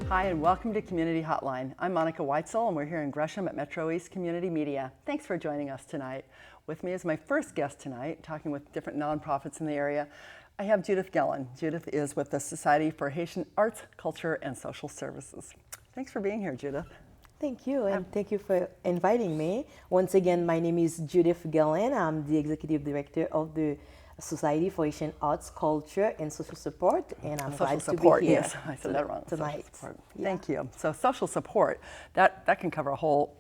Hi, and welcome to Community Hotline. I'm Monica Weitzel, and we're here in Gresham at MetroEast Community Media. Thanks for joining us tonight. With me is my first guest tonight, talking with different nonprofits in the area. I have Judith Gellin. Judith is with the Society for Haitian Arts, Culture, and Social Services. Thanks for being here, Judith. Thank you, and thank you for inviting me. Once again, my name is Judith Gellin. I'm the Executive Director of the Society for Haitian Arts, Culture, and Social Support, and I'm glad to be here. Yes, I said that wrong. Tonight. Yeah. Thank you. So social support, that can cover a whole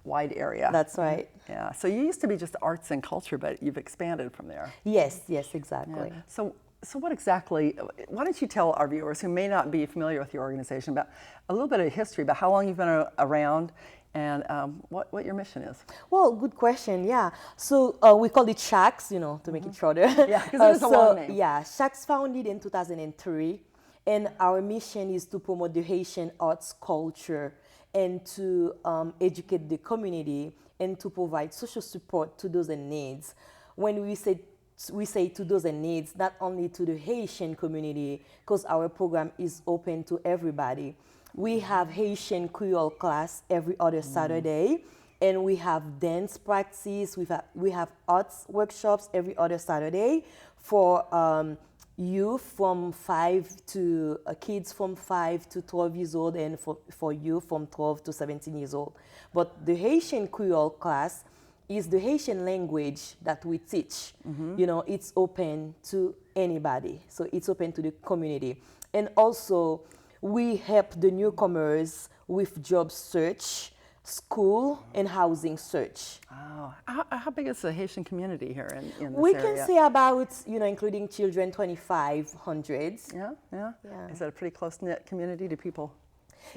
wide area. That's right. Yeah. So you used to be just arts and culture, but you've expanded from there. Yes, exactly. Yeah. So what exactly, why don't you tell our viewers who may not be familiar with your organization about a little bit of history, about how long you've been around and what your mission is? Well, good question, yeah. So we call it Shacks, to make it shorter. Yeah, because it's a long name. Yeah, Shacks founded in 2003, and our mission is to promote the Haitian arts culture and to educate the community and to provide social support to those in needs. When we say to those in needs, not only to the Haitian community, because our program is open to everybody. We have Haitian Creole class every other Saturday, and we have dance practice. We have arts workshops every other Saturday for youth from kids from 5 to 12 years old, and for youth from 12 to 17 years old. But the Haitian Creole class is the Haitian language that we teach. It's open to anybody, so it's open to the community. And also, we help the newcomers with job search, school, and housing search. Oh, how big is the Haitian community here in this we area? Can say about, including children, 2,500. Yeah. Is that a pretty close-knit community? Do people?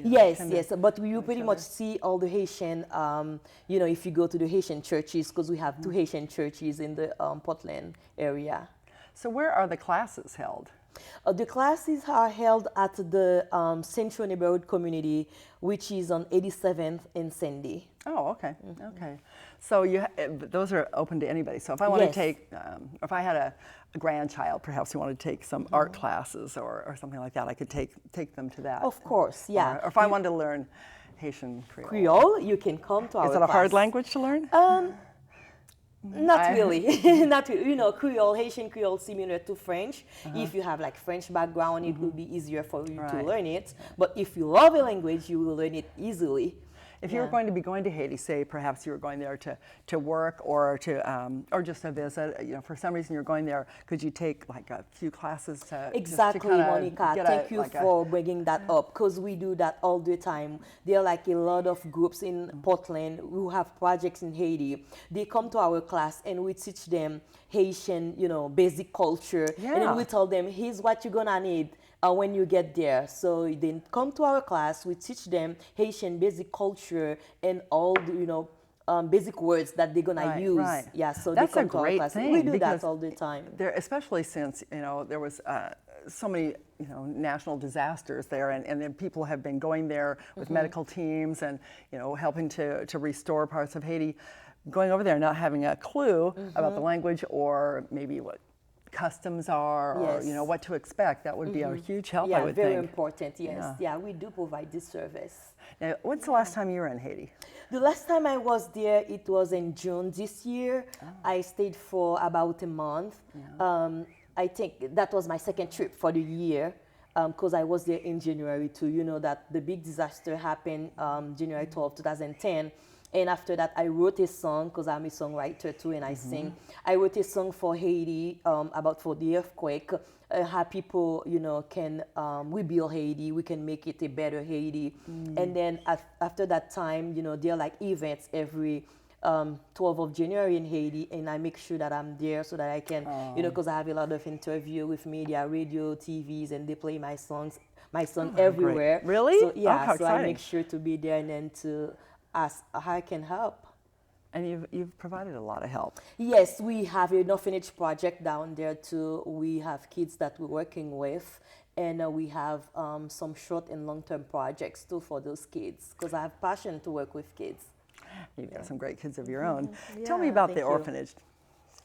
Yes, but you pretty much see all the Haitian, if you go to the Haitian churches, because we have 2 Haitian churches in the Portland area. So where are the classes held? The classes are held at the Central Neighborhood Community, which is on 87th and Sandy. Oh, okay. Okay. So those are open to anybody. So if I want to take, if I had a grandchild, perhaps who wanted to take some art classes or something like that, I could take them to that. Of course, yeah. Or if I wanted to learn Haitian Creole. Creole, you can come to our class. Is it a hard language to learn? Not really. Not really. Creole, Haitian Creole, similar to French. If you have French background, it will be easier for you to learn it. But if you love a language, you will learn it easily. If you were going to be going to Haiti, say perhaps you were going there to work or just to visit, for some reason you're going there, could you take a few classes to Exactly, Monica. Thank you for bringing that up, because we do that all the time. There are a lot of groups in Portland who have projects in Haiti. They come to our class and we teach them Haitian, basic culture. Yeah. And then we tell them, here's what you're gonna need when you get there. So they come to our class, we teach them Haitian basic culture and all the, basic words that they're gonna use. Right. Yeah, so that's they come a to our great class. thing. We do that all the time. Especially since, there was so many, national disasters there, and then people have been going there with medical teams and, helping to restore parts of Haiti. Going over there not having a clue about the language or maybe what customs are or what to expect, that would be a huge help, I would think. Yeah, very important, yes. Yeah, we do provide this service. Now, when's the last time you were in Haiti? The last time I was there, it was in June this year. I stayed for about a month. I think that was my second trip for the year, because I was there in January too. You know that the big disaster happened January 12, 2010. And after that, I wrote a song, because I'm a songwriter too, and I sing. I wrote a song for Haiti for the earthquake, how people, can rebuild Haiti. We can make it a better Haiti. And then after that time, there are events every 12th of January in Haiti, and I make sure that I'm there so that I can, because I have a lot of interview with media, radio, TVs, and they play my song everywhere. Great. Really? So, yeah, how exciting. I make sure to be there and then to ask how I can help. And you've provided a lot of help. Yes, we have an orphanage project down there too. We have kids that we're working with, and we have some short and long-term projects too for those kids, because I have passion to work with kids. You've got some great kids of your own. Tell me about the orphanage.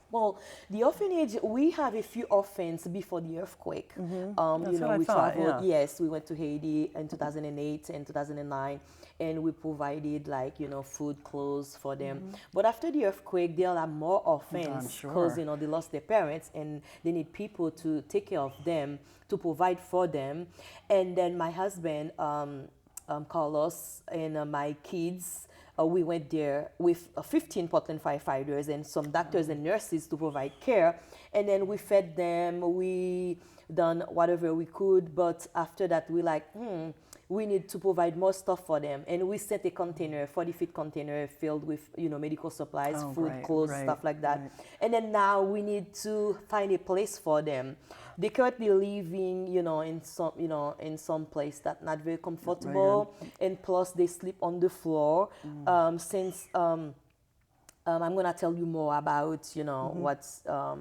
Well, the orphanage, we have a few orphans before the earthquake. That's You what know, I we thought, traveled, yeah. yes, we went to Haiti in 2008 and 2009, and we provided like, you know, food, clothes for them. But after the earthquake, there are more orphans because, sure. you know, they lost their parents and they need people to take care of them, to provide for them. And then my husband, Carlos, and my kids, we went there with 15 Portland firefighters and some doctors and nurses to provide care. And then we fed them, we done whatever we could. But after that, we like, we need to provide more stuff for them. And we sent a container, 40-foot container filled with, you know, medical supplies, Oh, food, great, clothes, great, stuff like that. great. And then now we need to find a place for them. They currently living, you know, in some place that's not very comfortable, and plus they sleep on the floor. Since I'm gonna tell you more about, you know, what's our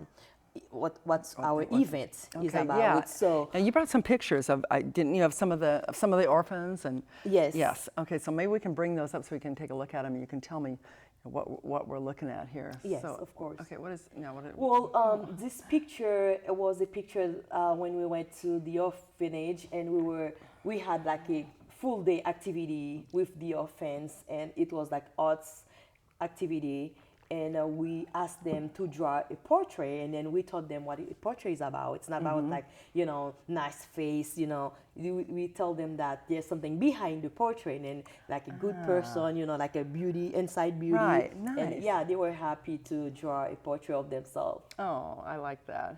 event is about. Yeah. So and you brought some pictures of, didn't you, of some of the orphans and Yes. Yes. Okay, so maybe we can bring those up so we can take a look at them and you can tell me what we're looking at here. Yes, So, of course. Okay, what is now? well, this picture was a picture when we went to the orphanage, and we had like a full day activity with the orphans, and it was like arts activity. And we asked them to draw a portrait, and then we taught them what a portrait is about. It's not about like, you know, nice face, you know. We tell them that there's something behind the portrait, and like a good person, you know, like a beauty, inside beauty. Right, And nice. yeah, they were happy to draw a portrait of themselves. Oh, I like that.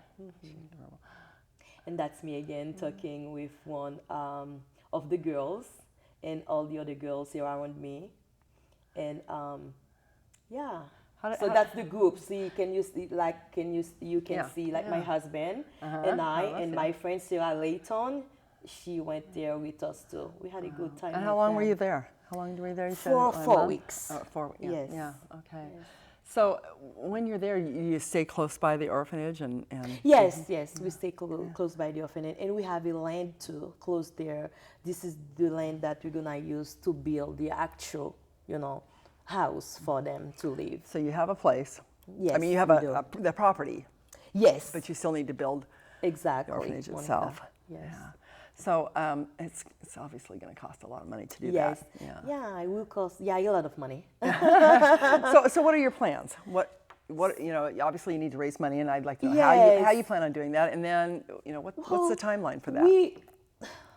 And that's me again talking with one of the girls, and all the other girls around me. And yeah. So that's the group. See, can you see, like, you can Yeah, see, like, yeah. my husband and I, Oh, and that's my friend Sarah Layton, she went there with us too. We had a good time. And how with long were them. you there? How long were you there? You said For a 4 month? weeks. Oh, 4 weeks. Yeah, Yes. yeah. Okay. So when you're there, you stay close by the orphanage and Yes, yes, we stay close by the orphanage, and we have a land too close there. This is the land that we're gonna use to build the actual, you know, house for them to live. So you have a place. Yes, I mean, you have we do. the property, Yes, but you still need to build exactly. the orphanage Monica. itself. Yes. Yeah. So it's obviously going to cost a lot of money to do Yes. that. Yeah. Yeah, it will cost a lot of money. So what are your plans? What you know? Obviously, you need to raise money, and I'd like to know Yes. how you plan on doing that, and then you know what's the timeline for that?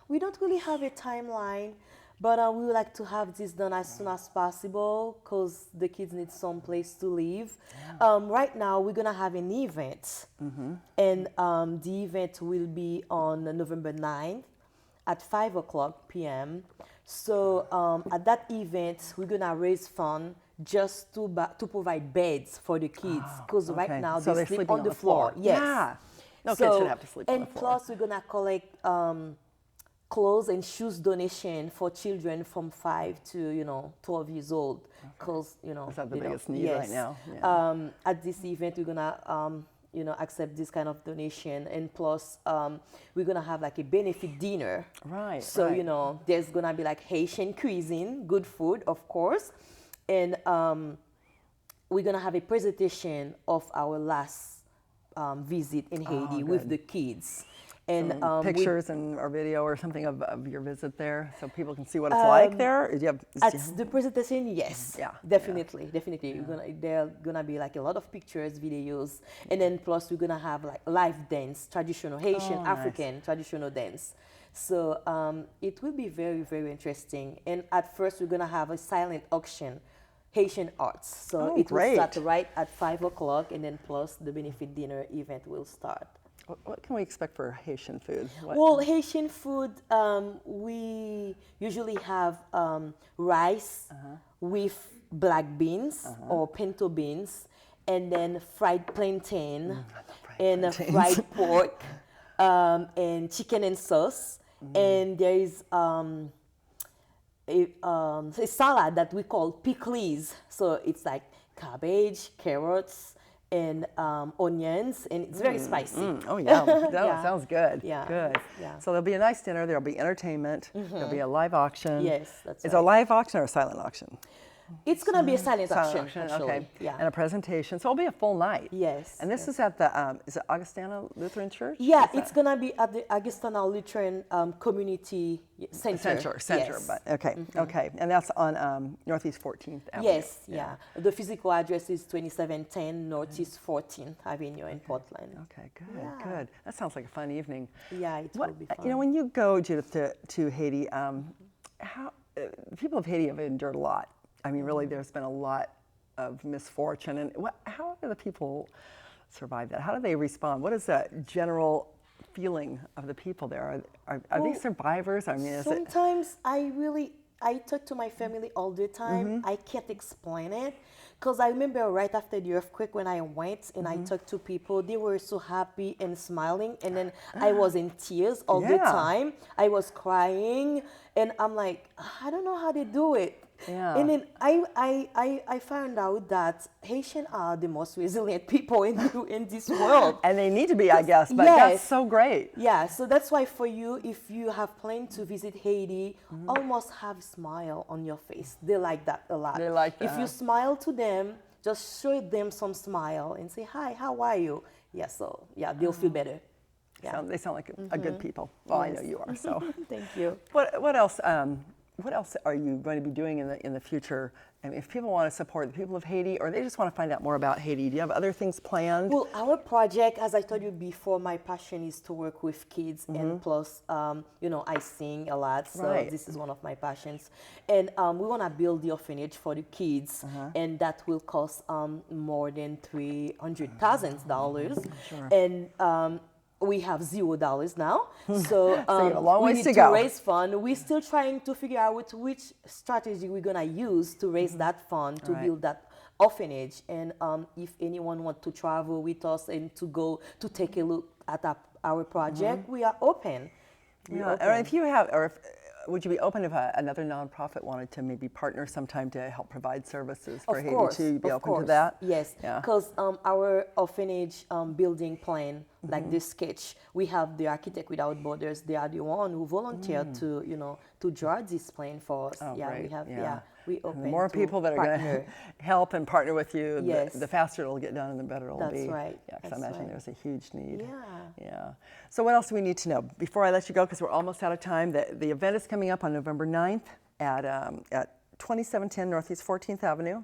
We don't really have a timeline, but we would like to have this done as soon as possible because the kids need some place to live. Right now, we're gonna have an event, and the event will be on November 9th at 5:00 p.m. So at that event, we're gonna raise funds just to provide beds for the kids because right Okay. now So they they're sleep sleeping on the floor. Yes. Yeah. No kids should have to sleep on the And floor. plus, we're gonna collect clothes and shoes donation for children from 5 to 12 years old, because Is that the biggest need right now? At this event we're gonna accept this kind of donation, and plus we're gonna have like a benefit dinner. Right. So right. there's gonna be like Haitian cuisine, good food of course, and we're gonna have a presentation of our last visit in Haiti with good. the kids. And Pictures or video or something of your visit there, so people can see what it's like there. Do you have, at the presentation, yes, Yeah, definitely. There are gonna be like a lot of pictures, videos, and then plus we're gonna have like live dance, traditional Haitian, nice. African traditional dance. So it will be very, very interesting. And at first we're gonna have a silent auction, Haitian arts. So it will start right at 5:00, and then plus the benefit dinner event will start. What can we expect for Haitian food? Well, Haitian food, we usually have rice with black beans or pinto beans, and then fried plantain, and fried pork, and chicken and sauce. And there is a salad that we call pickles. So it's like cabbage, carrots, and onions, and it's very spicy. Oh yeah, that Yeah. sounds good. Yeah. Good. Yeah. So there'll be a nice dinner. There'll be entertainment. There'll be a live auction. Yes, that's Is right. a live auction or a silent auction? It's gonna be a silent Silent auction, auction, actually. okay. Yeah. And a presentation. So it'll be a full night. Yes. And this is at the, is it Augustana Lutheran Church? Yeah, Is it's that- gonna be at the Augustana Lutheran Community Center. Center, Yes. but okay, okay. And that's on Northeast 14th Avenue. Yes, yeah. The physical address is 2710 Northeast 14th Avenue in Portland. Okay, good, Yeah. good. That sounds like a fun evening. Yeah, it will be fun. You know, when you go, Judith, to Haiti, how the people of Haiti have endured a lot. I mean, really, there's been a lot of misfortune. And how do the people survive that? How do they respond? What is the general feeling of the people there? Are they Well, survivors? I mean, is it? Sometimes I talk to my family all the time. I can't explain it because I remember right after the earthquake when I went and I talked to people, they were so happy and smiling, and then I was in tears all the Yeah. time. I was crying, and I'm like, I don't know how they do it. Yeah. And then I found out that Haitians are the most resilient people in this world. And they need to be, I guess, but Yes. that's so great. Yeah, so that's why for you, if you have planned to visit Haiti, almost have a smile on your face. They like that a lot. They like If you that. smile to them, just show them some smile and say, hi, how are you? Yeah, so yeah, they'll feel better. Yeah. They sound like a good people. Well, I know you are. So, Thank you. what else? What else are you going to be doing in the future? I mean, if people want to support the people of Haiti, or they just want to find out more about Haiti, do you have other things planned? Well, our project, as I told you before, my passion is to work with kids, and plus, you know, I sing a lot, so Right. this is one of my passions. And we want to build the orphanage for the kids, and that will cost more than $300,000. Sure. And we have $0 now, so you have a long we ways need to to go. raise fund. We're still trying to figure out which strategy we're gonna use to raise that fund to Right. build that orphanage. And if anyone wants to travel with us and to go to take a look at our project, we are open. We're Yeah, or open. if you have, or if, would you be open if another nonprofit wanted to maybe partner sometime to help provide services for Of Haiti course, too? You'd be of open to course. that? Yes, Yeah. because our orphanage building plan, like this sketch, we have the Architect Without Borders. They are the one who volunteered to, you know, to draw this plan for us. Oh, yeah, great. we have. Yeah. Yeah, we open. And the more to people that are going to partner. help and partner with you, Yes. the faster it'll get done and the better it'll That's be. right. Yeah, because I That's imagine right. there's a huge need. Yeah. Yeah. So what else do we need to know? Before I let you go, because we're almost out of time, the event is coming up on November 9th at 2710 Northeast 14th Avenue.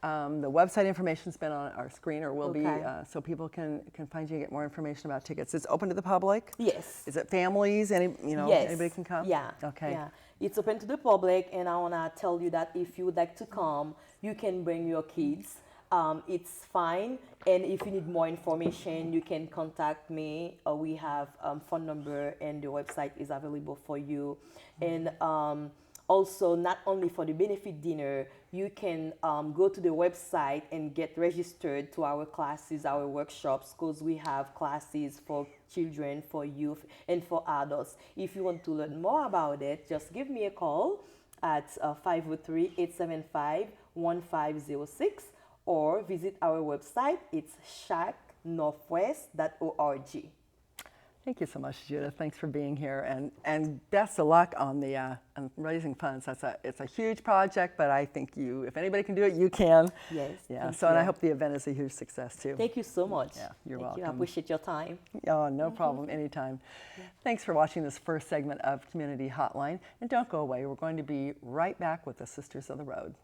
The website information's been on our screen, or will be, Okay. so people can find you and get more information about tickets. It's open to the public? Yes. Is it families? Yes. Anybody can come? Yeah. Okay. Yeah. It's open to the public, and I want to tell you that if you would like to come, you can bring your kids. It's fine. And if you need more information, you can contact me. We have phone number, and the website is available for you. And also, not only for the benefit dinner, you can go to the website and get registered to our classes, our workshops, because we have classes for children, for youth, and for adults. If you want to learn more about it, just give me a call at 503-875-1506 or visit our website. It's shacknorthwest.org. Thank you so much, Judith. Thanks for being here, and best of luck on the on raising funds. It's a huge project, but I think if anybody can do it, you can. Yes. Yeah. thank So, and I you. hope the event is a huge success too. Thank you so much. Yeah, you're Thank you. I welcome. appreciate your time. Oh, no problem. Anytime. Thanks for watching this first segment of Community Hotline, and don't go away. We're going to be right back with the Sisters of the Road.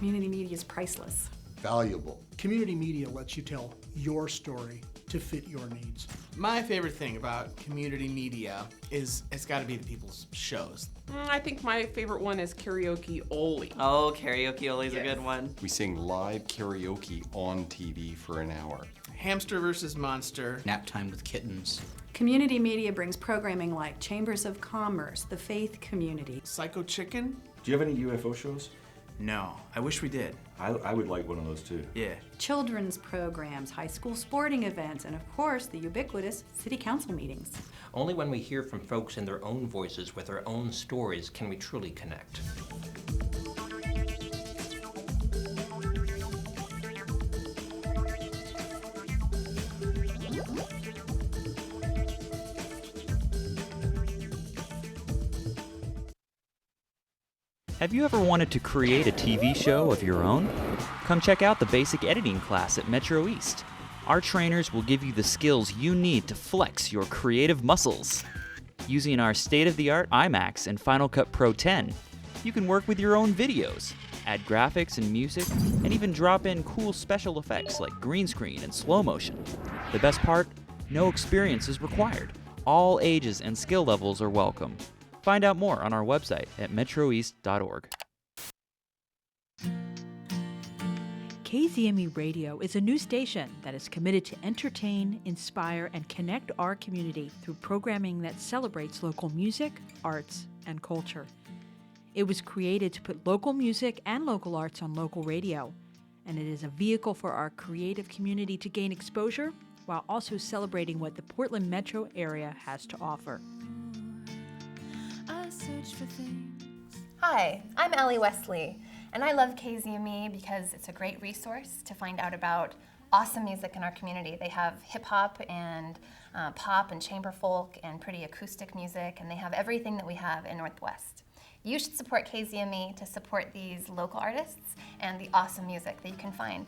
Community media is priceless. Valuable. Community media lets you tell your story to fit your needs. My favorite thing about community media is it's got to be the people's shows. I think my favorite one is Karaoke Oli. Oh, Karaoke Oli's a good one. We sing live karaoke on TV for an hour. Hamster versus Monster. Nap time with kittens. Community media brings programming like Chambers of Commerce, the Faith Community. Psycho Chicken? Do you have any UFO shows? No, I wish we did. I would like one of those too. Yeah. Children's programs, high school sporting events, and of course, the ubiquitous city council meetings. Only when we hear from folks in their own voices with their own stories can we truly connect. Have you ever wanted to create a TV show of your own? Come check out the basic editing class at MetroEast. Our trainers will give you the skills you need to flex your creative muscles. Using our state-of-the-art IMAX and Final Cut Pro 10, you can work with your own videos, add graphics and music, and even drop in cool special effects like green screen and slow motion. The best part? No experience is required. All ages and skill levels are welcome. Find out more on our website at metroeast.org. KZME Radio is a new station that is committed to entertain, inspire, and connect our community through programming that celebrates local music, arts, and culture. It was created to put local music and local arts on local radio, and it is a vehicle for our creative community to gain exposure while also celebrating what the Portland metro area has to offer. Hi, I'm Allie Wesley, and I love KZME because it's a great resource to find out about awesome music in our community. They have hip-hop and pop and chamber folk and pretty acoustic music, and they have everything that we have in Northwest. You should support KZME to support these local artists and the awesome music that you can find.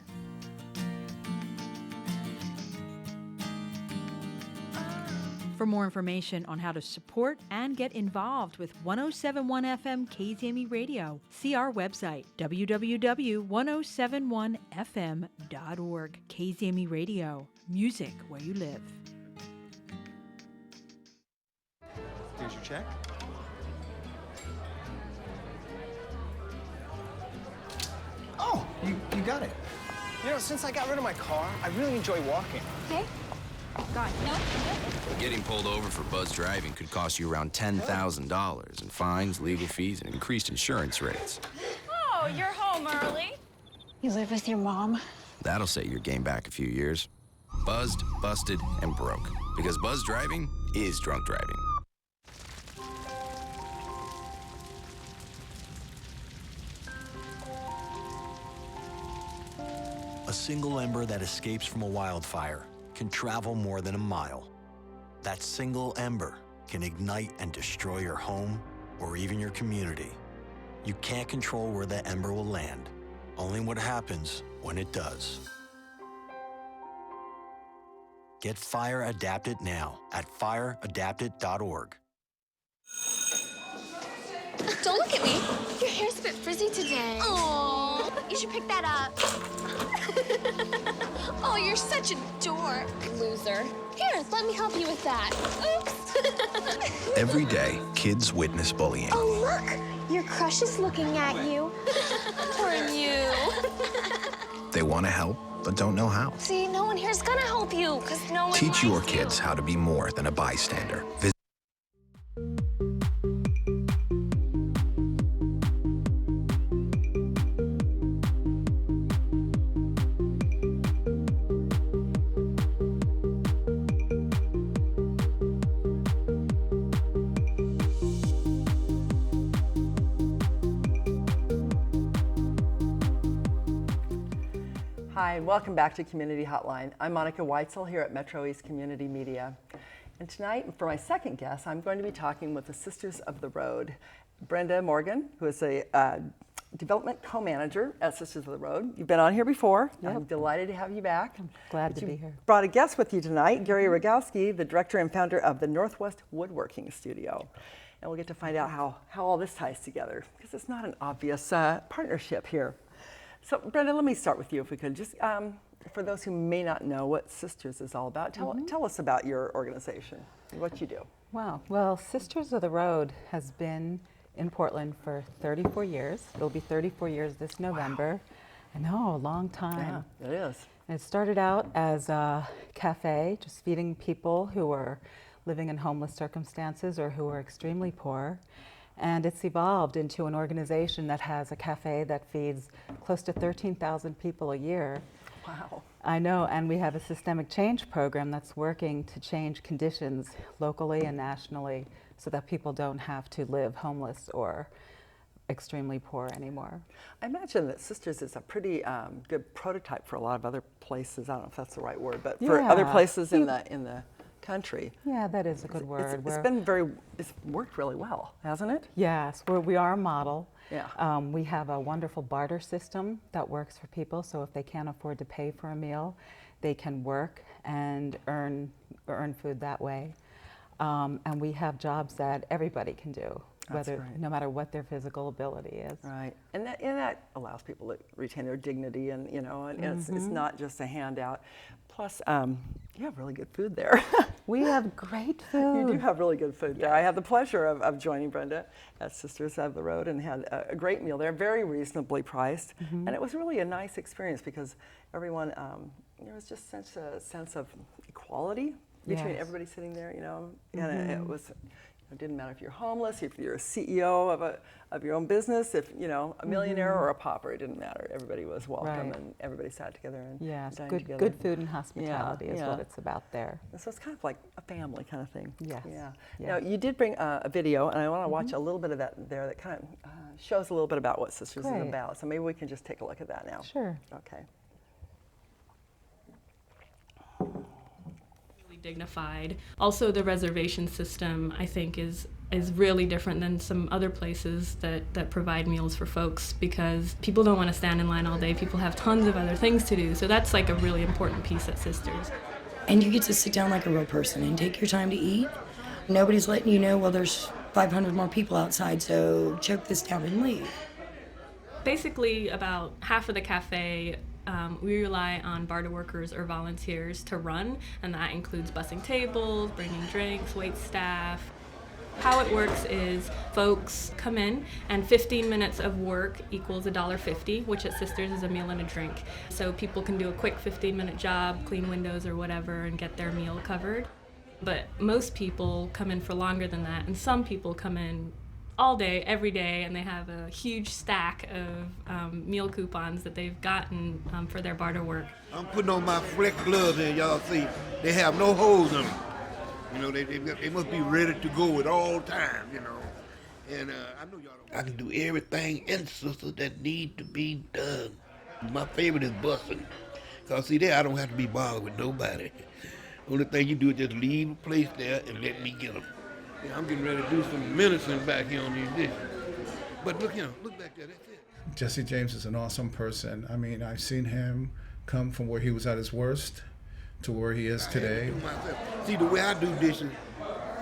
For more information on how to support and get involved with 1071 FM KZME Radio, see our website, www.1071fm.org. KZME Radio, music where you live. Here's your check. Oh, you got it. You know, since I got rid of my car, I really enjoy walking. Okay. God, no. Getting pulled over for buzz driving could cost you around $10,000 in fines, legal fees, and increased insurance rates. Oh, you're home early. You live with your mom? That'll set your game back a few years. Buzzed, busted, and broke. Because buzz driving is drunk driving. A single ember that escapes from a wildfire can travel more than a mile. That single ember can ignite and destroy your home or even your community. You can't control where that ember will land, only what happens when it does. Get Fire Adapted now at fireadapted.org. Don't look at me. Your hair's a bit frizzy today. Oh, you should pick that up. Oh, you're such a dork. Loser. Here, let me help you with that. Oops. Every day, kids witness bullying. Oh, look. Your crush is looking at you. Poor you. They want to help, but don't know how. See, no one here's gonna help you, because no one Teach your likes you. kids how to be more than a bystander. Hi, and welcome back to Community Hotline. I'm Monica Weitzel here at MetroEast Community Media. And tonight, for my second guest, I'm going to be talking with the Sisters of the Road. Brenda Morgan, who is a development co-manager at Sisters of the Road. You've been on here before. Yep. I'm delighted to have you back. I'm glad to be here. Brought a guest with you tonight, Gary Rogowski, the director and founder of the Northwest Woodworking Studio. And we'll get to find out how all this ties together, because it's not an obvious partnership here. So, Brenda, let me start with you if we could. Just for those who may not know what Sisters is all about, tell us about your organization, what you do. Wow. Well, Sisters of the Road has been in Portland for 34 years. It'll be 34 years this November. Wow. I know, a long time. Yeah, it is. And it started out as a cafe, just feeding people who were living in homeless circumstances or who were extremely poor. And it's evolved into an organization that has a cafe that feeds close to 13,000 people a year. Wow. I know, and we have a systemic change program that's working to change conditions locally and nationally so that people don't have to live homeless or extremely poor anymore. I imagine that Sisters is a pretty good prototype for a lot of other places. I don't know if that's the right word, but for other places in the country. Yeah, that is a good word. It's worked really well, hasn't it? Yes, we are a model. Yeah. We have a wonderful barter system that works for people, so if they can't afford to pay for a meal, they can work and earn food that way. And we have jobs that everybody can do, no matter what their physical ability is. Right, and that allows people to retain their dignity, and it's not just a handout. Plus, you have really good food there. We have great food. You do have really good food there. I had the pleasure of joining Brenda at Sisters of the Road and had a great meal there, very reasonably priced, and it was really a nice experience because everyone, there was just such a sense of equality between everybody sitting there, and it was. It didn't matter if you're homeless, if you're a CEO of your own business, if a millionaire or a pauper, it didn't matter. Everybody was welcome, and everybody sat together and dined together. Good food and hospitality is what it's about there. So it's kind of like a family kind of thing. Yes. Yeah. Now you did bring a video, and I want to watch a little bit of that there that kind of shows a little bit about what Sisters is about. So maybe we can just take a look at that now. Sure. Okay. Dignified. Also, the reservation system, I think, is really different than some other places that provide meals for folks, because people don't want to stand in line all day. People have tons of other things to do. So that's like a really important piece at Sisters. And you get to sit down like a real person and take your time to eat. Nobody's letting you know, well, there's 500 more people outside, so choke this down and leave. Basically, about half of the cafe we rely on barter workers or volunteers to run, and that includes bussing tables, bringing drinks, wait staff. How it works is folks come in, and 15 minutes of work equals $1.50, which at Sisters is a meal and a drink. So people can do a quick 15-minute job, clean windows or whatever, and get their meal covered. But most people come in for longer than that, and some people come in all day, every day, and they have a huge stack of meal coupons that they've gotten for their barter work. I'm putting on my flex gloves and y'all see they have no holes in them. They must be ready to go at all times, And I know y'all don't. I can do everything in Sisters that need to be done. My favorite is bussing. Because see there, I don't have to be bothered with nobody. Only thing you do is just leave the place there and let me get them. Yeah, I'm getting ready to do some menacing back here on these dishes. But look back there, that's it. Jesse James is an awesome person. I mean, I've seen him come from where he was at his worst to where he is today. See, the way I do dishes,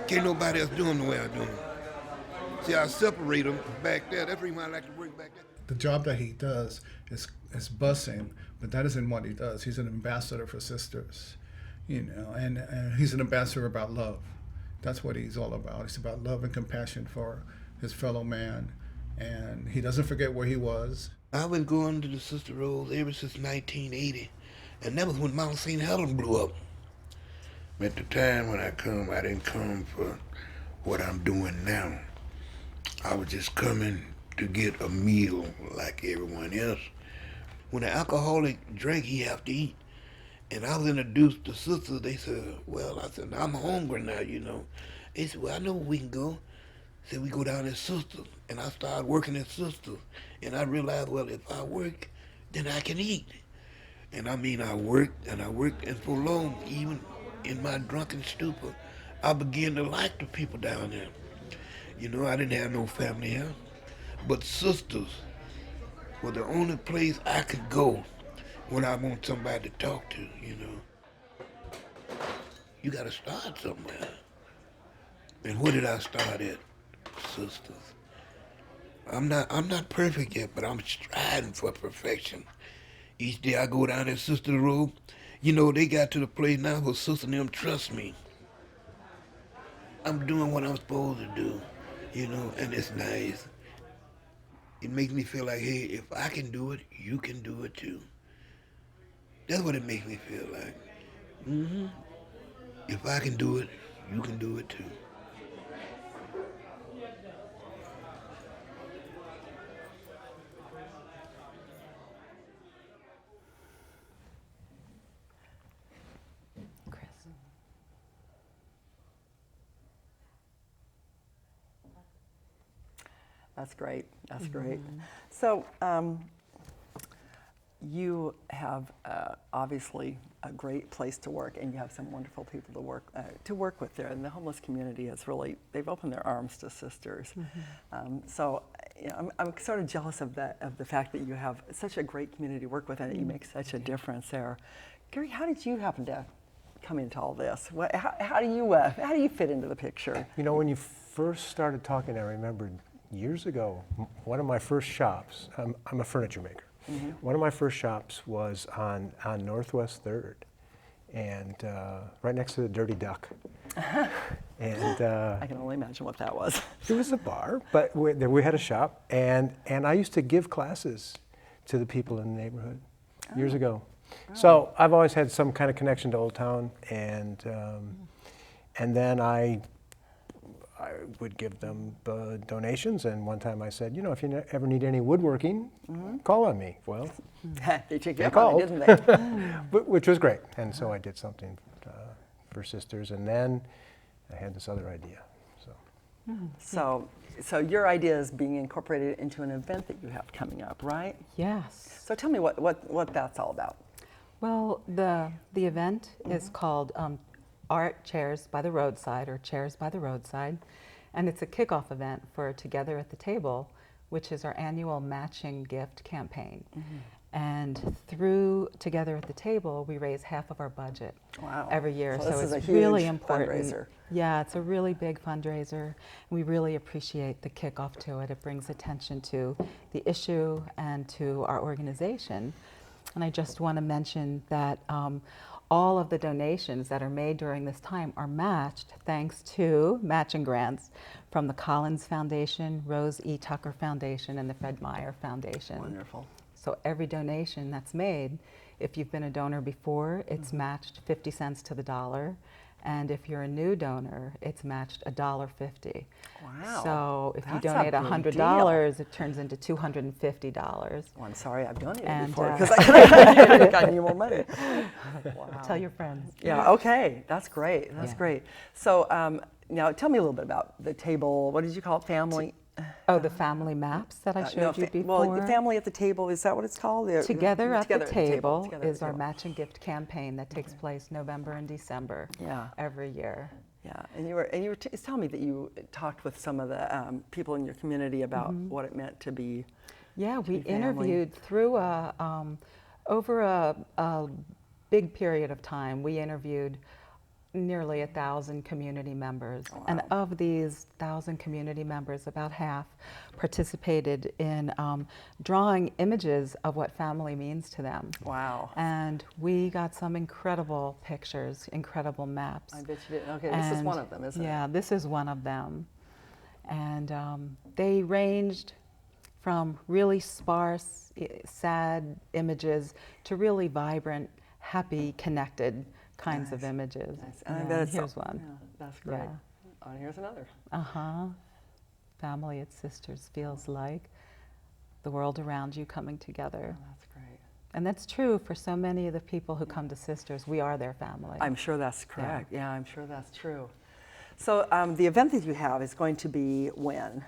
can't nobody else do them the way I do them. See, I separate them back there. That's the reason I like to work back there. The job that he does is bussing, but that isn't what he does. He's an ambassador for Sisters, and he's an ambassador about love. That's what he's all about. It's about love and compassion for his fellow man, and he doesn't forget where he was. I've been going to the Sister Road ever since 1980, and that was when Mount St. Helens blew up. At the time when I didn't come for what I'm doing now. I was just coming to get a meal like everyone else. When an alcoholic drink, he have to eat. And I was introduced to Sisters. They said, well, I said, I'm hungry now, They said, well, I know where we can go. Said, we go down at Sisters. And I started working at Sisters. And I realized, well, if I work, then I can eat. And I mean, I worked, and for long, even in my drunken stupor, I began to like the people down there. I didn't have no family here. But Sisters were the only place I could go when I want somebody to talk to, You gotta start somewhere. And where did I start at? Sisters. I'm not perfect yet, but I'm striving for perfection. Each day I go down that Sister Road, you know, they got to the place now where Sister and them trust me. I'm doing what I'm supposed to do, you know, and it's nice. It makes me feel like, hey, if I can do it, you can do it too. That's what it makes me feel like. If I can do it, you can do it too. That's great. That's great. So you have obviously a great place to work, and you have some wonderful people to work with there. And the homeless community has they've opened their arms to sisters. So you know, I'm sort of jealous of the fact that you have such a great community to work with, and that you make such a difference there. Gary, how did you happen to come into all this? How do you fit into the picture? You know, when you first started talking, I remembered years ago, one of my first shops, I'm a furniture maker. One of my first shops was on Northwest 3rd, and right next to the Dirty Duck. And I can only imagine what that was. It was a bar, but we had a shop, and I used to give classes to the people in the neighborhood years ago. So I've always had some kind of connection to Old Town, and then I would give them donations, and one time I said, you know, if you ever need any woodworking, call on me. Well, they took they you up called, on it, didn't they? which was great. And so I did something for sisters, and then I had this other idea. So your idea is being incorporated into an event that you have coming up, right? Yes. So tell me what that's all about. Well, the event is called Art Chairs by the Roadside, or Chairs by the Roadside, and it's a kickoff event for Together at the Table, which is our annual matching gift campaign. And through Together at the Table, we raise half of our budget every year. So this is it's a really huge important. fundraiser. Yeah, it's a really big fundraiser. We really appreciate the kickoff to it. It brings attention to the issue and to our organization. And I just want to mention that all of the donations that are made during this time are matched thanks to matching grants from the Collins Foundation, Rose E. Tucker Foundation, and the Fred Meyer Foundation. Wonderful. So every donation that's made, if you've been a donor before, it's matched 50 cents to the dollar. And if you're a new donor, it's matched $1.50. Wow. So if you That's a donate big $100, it turns into $250. Well, I'm sorry, I've donated And, before because I got any more money. Wow. Tell your friends. Yeah. Okay. That's great. That's great. So now tell me a little bit about the table. What did you call it? Family. Oh, the family maps that I showed you before. Well, family at the table, is that what it's called? Together at the Table Together at is the our Table. matching gift campaign that takes place November and December every year. Yeah, and you were telling me that you talked with some of the people in your community about what it meant to be. Yeah, we family. interviewed through over a big period of time. We interviewed nearly 1,000 community members. Wow. And of these 1,000 community members, about half participated in drawing images of what family means to them. Wow. And we got some incredible pictures, incredible maps. I bet you did. Okay, this is one of them, isn't it? Yeah, this is one of them. And they ranged from really sparse, sad images to really vibrant, happy, connected kinds of images. Nice. Yeah, I bet it's here's one. Yeah, that's great. Yeah. Oh, and here's another. Family at Sisters feels like the world around you coming together. Oh, that's great. And that's true for so many of the people who come to Sisters. We are their family. I'm sure that's correct. Yeah, I'm sure that's true. So the event that you have is going to be when?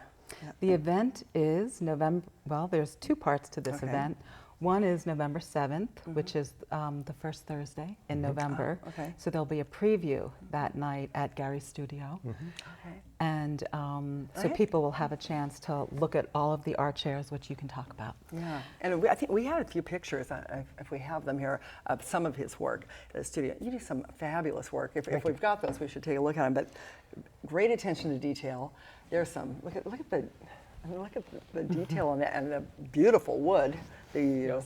The event is November, well, there's two parts to this event. One is November 7th, which is the first Thursday in November. Okay. So there'll be a preview that night at Gary's studio. Okay. And so people will have a chance to look at all of the art chairs, which you can talk about. Yeah, and I think we had a few pictures, if we have them here, of some of his work at the studio. You do some fabulous work. If we've got those, we should take a look at them. But great attention to detail. There's some, look at And look at the detail on that and the beautiful wood that you use.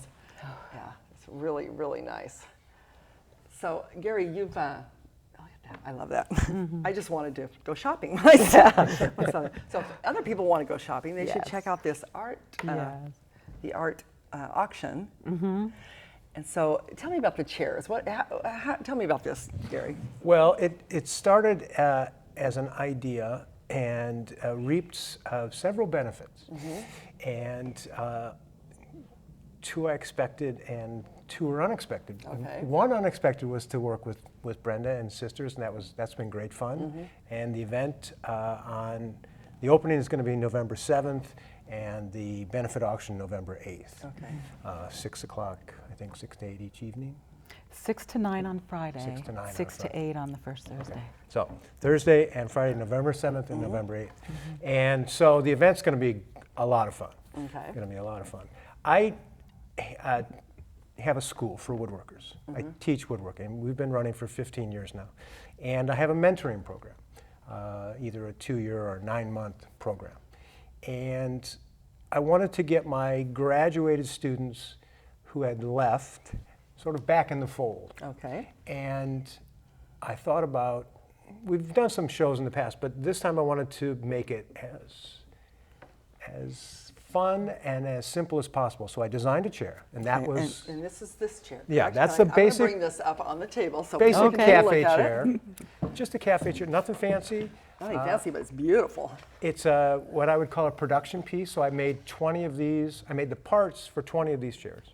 Yeah, it's really, really nice. So, Gary, you've, look at that. I love that. I just wanted to go shopping myself. So if other people want to go shopping, they should check out this art, the art auction. And so tell me about the chairs. Tell me about this, Gary. Well, it started as an idea and reaped several benefits. And two I expected and two were unexpected. One unexpected was to work with Brenda and Sisters, and that's been great fun. And the event the opening is going to be November 7th, and the benefit auction November 8th. 6 o'clock, I think 6 to 8 each evening. 6 to 9 on Friday. 6 to 9 6 to 8 on the first Thursday. So Thursday and Friday, November 7th and November 8th. And so the event's going to be a lot of fun. It's going to be a lot of fun. I have a school for woodworkers. I teach woodworking. We've been running for 15 years now. And I have a mentoring program, either a 2-year or 9-month program. And I wanted to get my graduated students who had left sort of back in the fold. And I thought about, we've done some shows in the past, but this time I wanted to make it as fun and as simple as possible. So I designed a chair, and that was... And this is this chair. Yeah, that's the basic... I'm going to bring this up on the table so basic people can cafe look at chair. it. Just a cafe chair, nothing fancy. Nothing fancy, but it's beautiful. It's what I would call a production piece. So I made 20 of these. I made the parts for 20 of these chairs.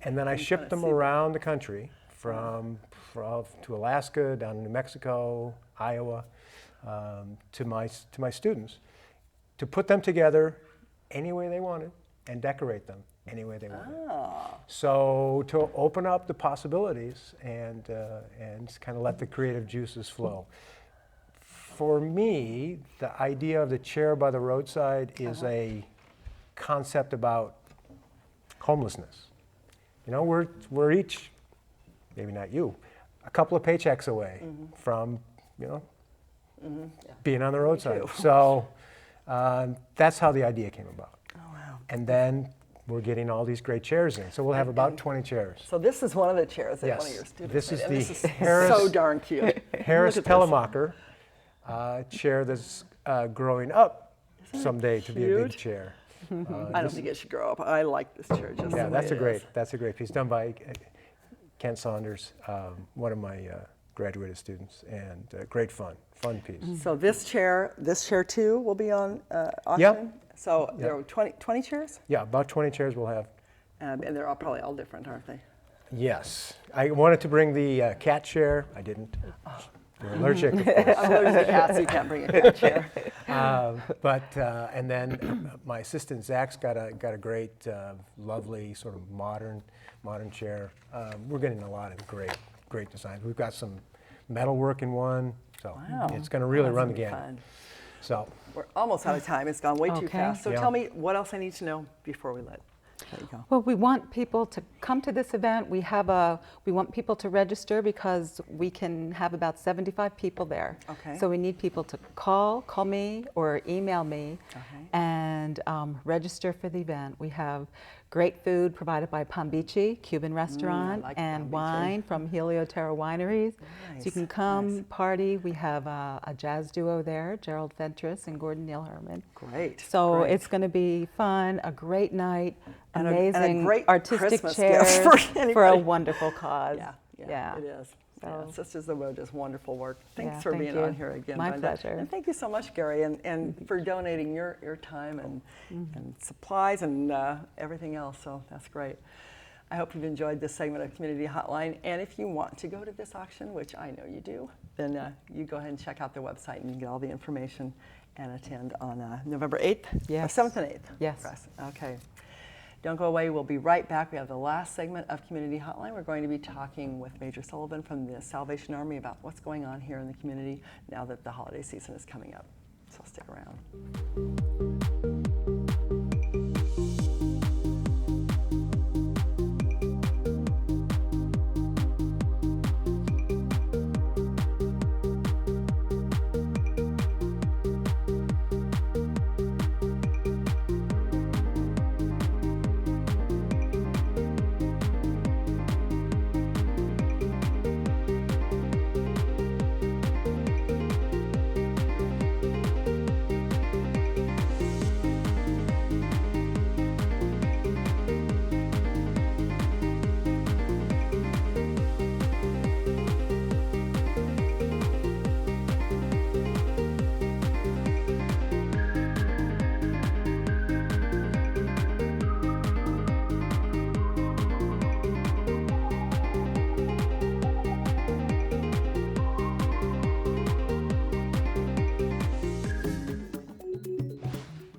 And then I shipped them around the country to Alaska, down to New Mexico, Iowa, to my students, to put them together any way they wanted and decorate them any way they wanted. So to open up the possibilities and kind of let the creative juices flow. For me, the idea of the chair by the roadside is a concept about homelessness. You know, we're each, maybe not you, a couple of paychecks away from, being on the roadside. So that's how the idea came about. And then we're getting all these great chairs in. So we'll have about 20 chairs. So this is one of the chairs that one of your students This made. is This the is Harris, so darn cute. Harris Look at this. Telemacher chair that's growing up someday to be a big chair. I don't think it should grow up. I like this chair just the way that's it a great piece done by Kent Saunders, one of my graduated students, and great fun piece. So this chair too will be on auction? So there are 20 chairs? Yeah, about 20 chairs we'll have. And they're all probably all different, aren't they? Yes. I wanted to bring the cat chair. I didn't. You're allergic, of course. I'm allergic to cats, so you can't bring a cat chair. And then my assistant Zach's got a great, lovely sort of modern chair. We're getting a lot of great designs. We've got some metal work in one, so it's going to really run the gamut. So we're almost out of time. It's gone way too fast. So tell me what else I need to know before we let you go. Well, we want people to come to this event. We want people to register because we can have about 75 people there. So we need people to call me or email me and register for the event. We have great food provided by Pambici, Cuban restaurant, and wine from Helioterra Wineries. So you can come party. We have a jazz duo there, Gerald Fentress and Gordon Neil Herman. Great. So it's going to be fun, a great night, amazing and a great artistic Christmas chairs gift for a wonderful cause. Yeah, it is. So, Sisters of the Road does wonderful work. Thanks for thank being you. on here again, My Brenda. pleasure. And thank you so much, Gary, and for donating your time and supplies and everything else. So that's great. I hope you've enjoyed this segment of Community Hotline. And if you want to go to this auction, which I know you do, then you go ahead and check out their website and you can get all the information and attend on November 8th? Yes. Or 7th and 8th? Yes. Okay. Don't go away. We'll be right back. We have the last segment of Community Hotline. We're going to be talking with Major Sullivan from the Salvation Army about what's going on here in the community now that the holiday season is coming up. So stick around.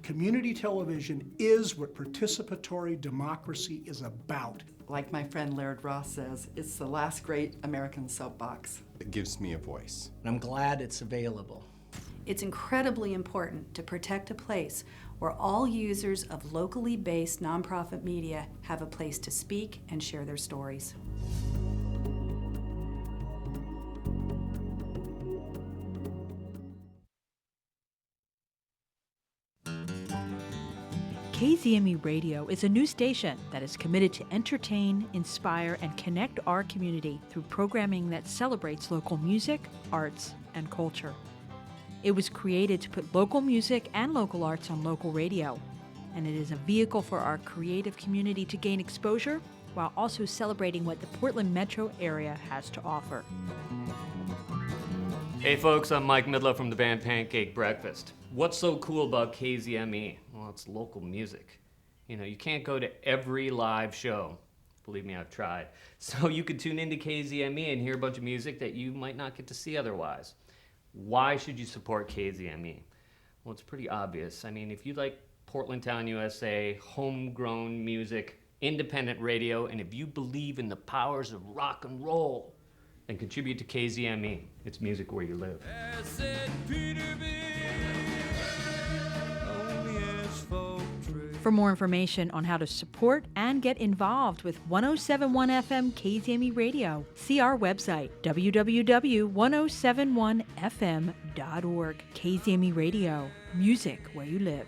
Community television is what participatory democracy is about. Like my friend Laird Ross says, it's the last great American soapbox. It gives me a voice. And I'm glad it's available. It's incredibly important to protect a place where all users of locally based nonprofit media have a place to speak and share their stories. KZME Radio is a new station that is committed to entertain, inspire, and connect our community through programming that celebrates local music, arts, and culture. It was created to put local music and local arts on local radio, and it is a vehicle for our creative community to gain exposure while also celebrating what the Portland metro area has to offer. Hey folks, I'm Mike Midlow from the band Pancake Breakfast. What's so cool about KZME? Well, it's local music. You know, you can't go to every live show. Believe me, I've tried. So you could tune into KZME and hear a bunch of music that you might not get to see otherwise. Why should you support KZME? Well, it's pretty obvious. I mean, if you like Portland Town, USA, homegrown music, independent radio, and if you believe in the powers of rock and roll, then contribute to KZME. It's music where you live. For more information on how to support and get involved with 1071 FM KZME Radio, see our website, www.1071fm.org. KZME Radio, music where you live.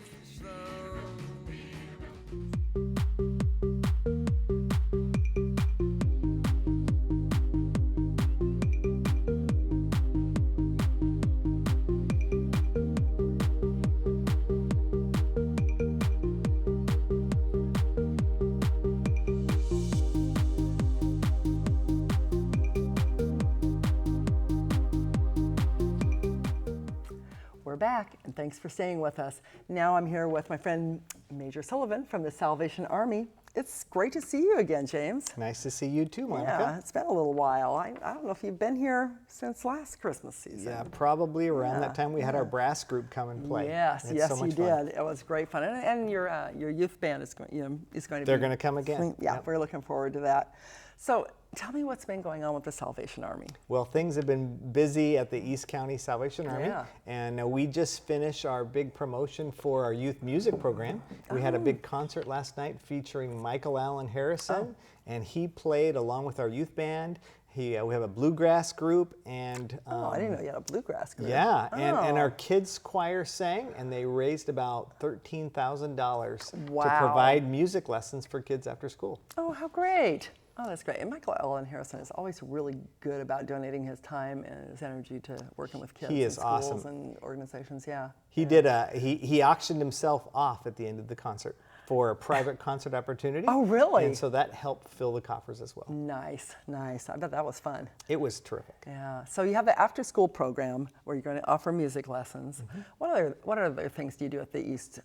We're back, and thanks for staying with us. Now I'm here with my friend Major Sullivan from the Salvation Army. It's great to see you again, James. Nice to see you too, Monica. Yeah, it's been a little while. I don't know if you've been here since last Christmas season. Yeah, probably around that time we had our brass group come and play. Yes, It's yes, so you much did. fun. It was great fun, and your youth band is going, is going to. They're going to come again. Yeah, Yep. we're looking forward to that. So, tell me what's been going on with the Salvation Army. Well, things have been busy at the East County Salvation Army, Yeah. and we just finished our big promotion for our youth music program. We had a big concert last night featuring Michael Allen Harrison, and he played along with our youth band. We have a bluegrass group, and I didn't know you had a bluegrass group. yeah, and our Oh. kids choir sang, and they raised about $13,000 to Wow. provide music lessons for kids after school. Oh, how great. Oh, that's great. And Michael Allen Harrison is always really good about donating his time and his energy to working with kids He is in schools awesome. and organizations. Yeah. He auctioned himself off at the end of the concert for a private concert opportunity. Oh, really? And so that helped fill the coffers as well. Nice, nice. I bet that was fun. It was terrific. Yeah. So you have the after-school program where you're going to offer music lessons. What other things do you do at the East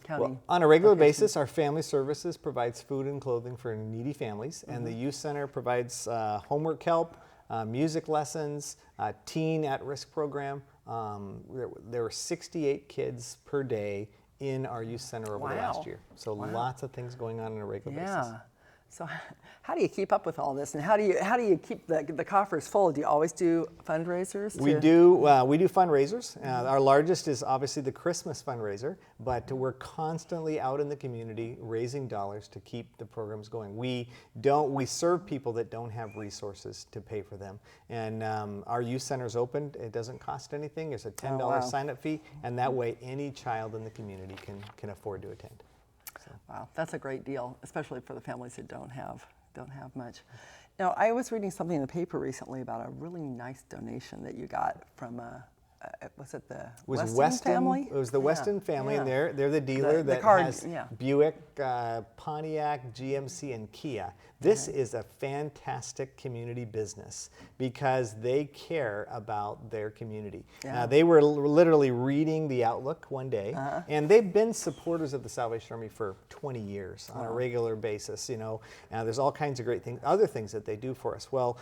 County? Well, on a regular location? basis, our family services provides food and clothing for needy families, and the youth center provides homework help, music lessons, teen at-risk program. There were 68 kids per day in our youth center over the last year. So lots of things going on a regular basis. Yeah. So how do you keep up with all this, and how do you keep the coffers full? Do you always do fundraisers? We do fundraisers. Our largest is obviously the Christmas fundraiser, but we're constantly out in the community raising dollars to keep the programs going. We serve people that don't have resources to pay for them, and our youth center's open. It doesn't cost anything. There's a $10 sign-up fee, and that way any child in the community can afford to attend. Wow, that's a great deal, especially for the families that don't have much. Now, I was reading something in the paper recently about a really nice donation that you got from was it the Weston family? It was the Weston family, and they're the dealer that has Buick, Pontiac, GMC, and Kia. This is a fantastic community business because they care about their community. They were literally reading the Outlook one day, and they've been supporters of the Salvation Army for 20 years on a regular basis. There's all kinds of great things, other things that they do for us. Well,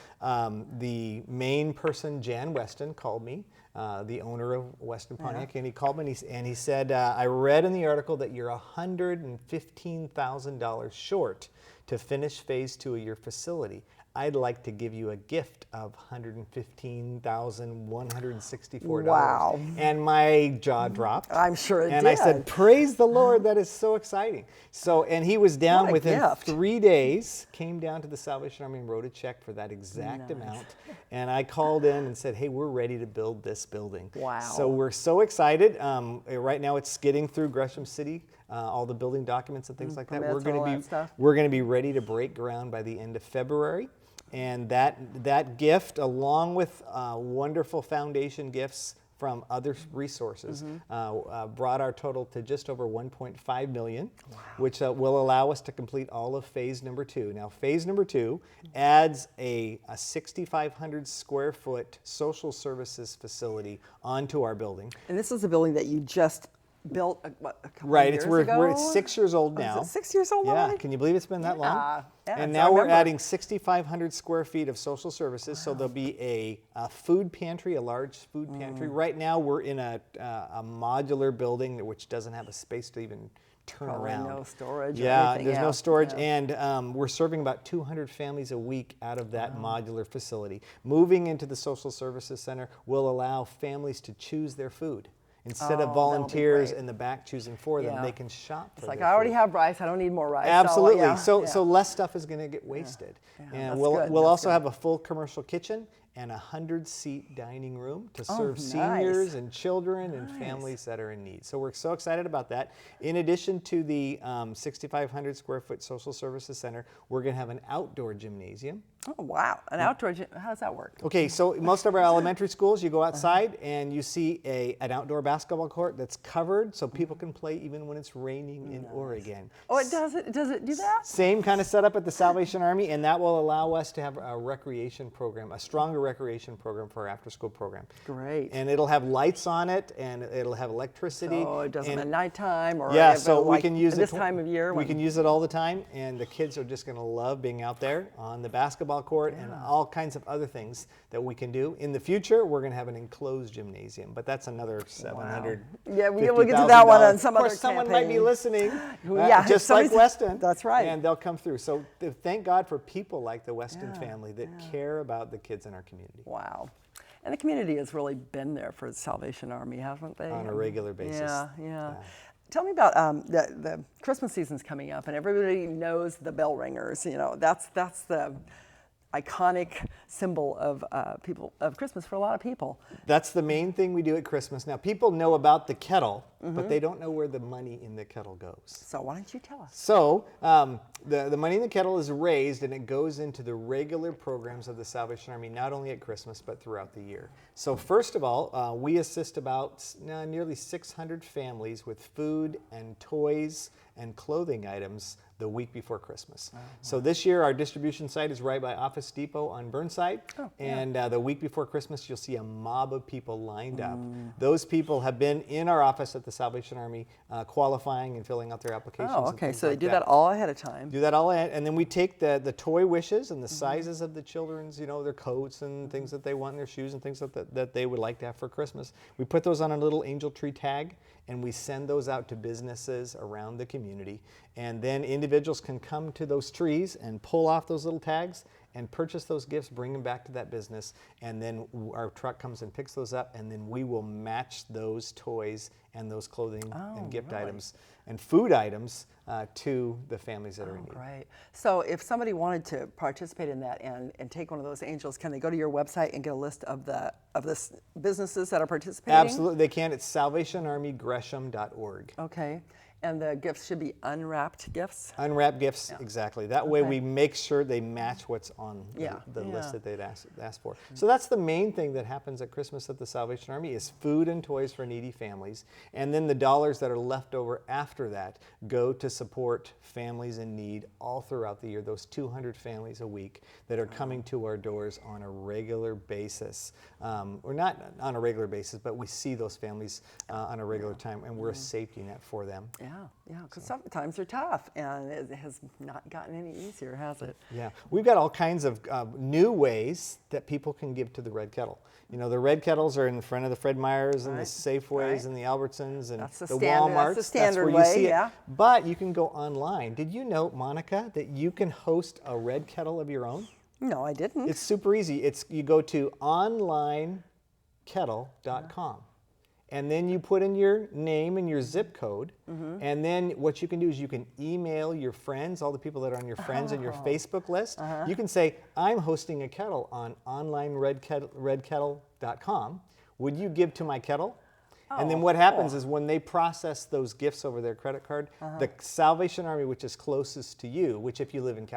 the main person, Jan Weston, called me the owner of Weston Pontiac, and he called me and he said, I read in the article that you're $115,000 short to finish phase 2 of your facility. I'd like to give you a gift of $115,164. Wow. And my jaw dropped. I'm sure it and did. I said, praise the Lord, that is so exciting. So, and he was down What a within gift. 3 days, came down to the Salvation Army and wrote a check for that exact amount. And I called in and said, hey, we're ready to build this building. Wow. So we're so excited. Right now it's skidding through Gresham City, all the building documents and things like that. Permits, all that stuff. We're going to be ready to break ground by the end of February. And that gift, along with wonderful foundation gifts from other resources, brought our total to just over $1.5 million, which will allow us to complete all of phase number 2. Now, phase number 2 adds a 6,500 square foot social services facility onto our building. And this is a building that you just built a couple Right, of years ago? we're 6 years old now. Is it 6 years old Yeah, already? can you believe it's been that long? Yeah, and so now I we're remember. adding 6,500 square feet of social services, so there'll be a food pantry, a large food pantry. Right now we're in a modular building which doesn't have a space to even turn Probably around. no storage or Yeah, anything, there's no yeah, storage, yeah. and we're serving about 200 families a week out of that modular facility. Moving into the social services center will allow families to choose their food. Instead of volunteers in the back choosing for them, they can shop for It's like, their I already food. have rice, I don't need more rice. Absolutely. So less stuff is going to get wasted. And that's we'll good, we'll that's also good. have a full commercial kitchen and a 100-seat dining room to serve nice. seniors and children and families that are in need. So we're so excited about that. In addition to the 6,500 square foot social services center, we're going to have an outdoor gymnasium. Oh, wow. An outdoor gym, how does that work? Okay, so most of our elementary schools, you go outside and you see an outdoor basketball court that's covered so people can play even when it's raining in Oregon. Oh, it does it? Does it do that? Same kind of setup at the Salvation Army, and that will allow us to have a recreation program, a stronger recreation program for our after-school program. Great. And it'll have lights on it, and it'll have electricity. So it doesn't at nighttime or so we can use this time of year. We can use it all the time, and the kids are just going to love being out there on the basketball court and all kinds of other things that we can do. In the future, we're going to have an enclosed gymnasium, but that's another $750,000. Yeah, we'll get to that one on some other Of course, someone might be campaign. listening, Yeah, just like Weston. That's right. And they'll come through. So thank God for people like the Weston family that care about the kids in our community. Wow. And the community has really been there for the Salvation Army, haven't they? On a regular basis. Yeah. Tell me about the Christmas season's coming up, and everybody knows the bell ringers. You know, that's the iconic symbol of Christmas for a lot of people. That's the main thing we do at Christmas. Now, people know about the kettle, but they don't know where the money in the kettle goes. So why don't you tell us? So the money in the kettle is raised, and it goes into the regular programs of the Salvation Army, not only at Christmas, but throughout the year. So first of all, we assist about nearly 600 families with food and toys and clothing items the week before Christmas. So this year our distribution site is right by Office Depot on Burnside, and the week before Christmas you'll see a mob of people lined up. Those people have been in our office at the Salvation Army qualifying and filling out their applications. Oh, and okay, things so they like do that all ahead of time. Do that all ahead, and then we take the toy wishes and the sizes of the children's, their coats and things that they want in their shoes and things that they would like to have for Christmas. We put those on a little angel tree tag, and we send those out to businesses around the community. And then individuals can come to those trees and pull off those little tags and purchase those gifts, bring them back to that business, and then our truck comes and picks those up, and then we will match those toys and those clothing and gift items and food items to the families that are in need. Right. So if somebody wanted to participate in that and take one of those angels, can they go to your website and get a list of the businesses that are participating? Absolutely, they can. It's salvationarmygresham.org. Okay. And the gifts should be unwrapped gifts? Unwrapped gifts, exactly. That way we make sure they match what's on the list that they'd asked for. So that's the main thing that happens at Christmas at the Salvation Army is food and toys for needy families. And then the dollars that are left over after that go to support families in need all throughout the year, those 200 families a week that are coming to our doors on a regular basis. Or not on a regular basis, but we see those families on a regular time, and we're a safety net for them. Yeah. Yeah, because sometimes they're tough, and it has not gotten any easier, has it? Yeah, we've got all kinds of new ways that people can give to the Red Kettle. You know, the Red Kettles are in front of the Fred Meyers and the Safeways and the Albertsons and That's the the standard- Walmarts. that's the standard where way, you see yeah. it. But you can go online. Did you know, Monica, that you can host a Red Kettle of your own? No, I didn't. It's super easy. You go to onlinekettle.com. And then you put in your name and your zip code. And then what you can do is you can email your friends, all the people that are on your friends and your Facebook list. You can say, I'm hosting a kettle on onlineredkettle.com. Would you give to my kettle? And then what happens is when they process those gifts over their credit card, the Salvation Army, which is closest to you, which if you live in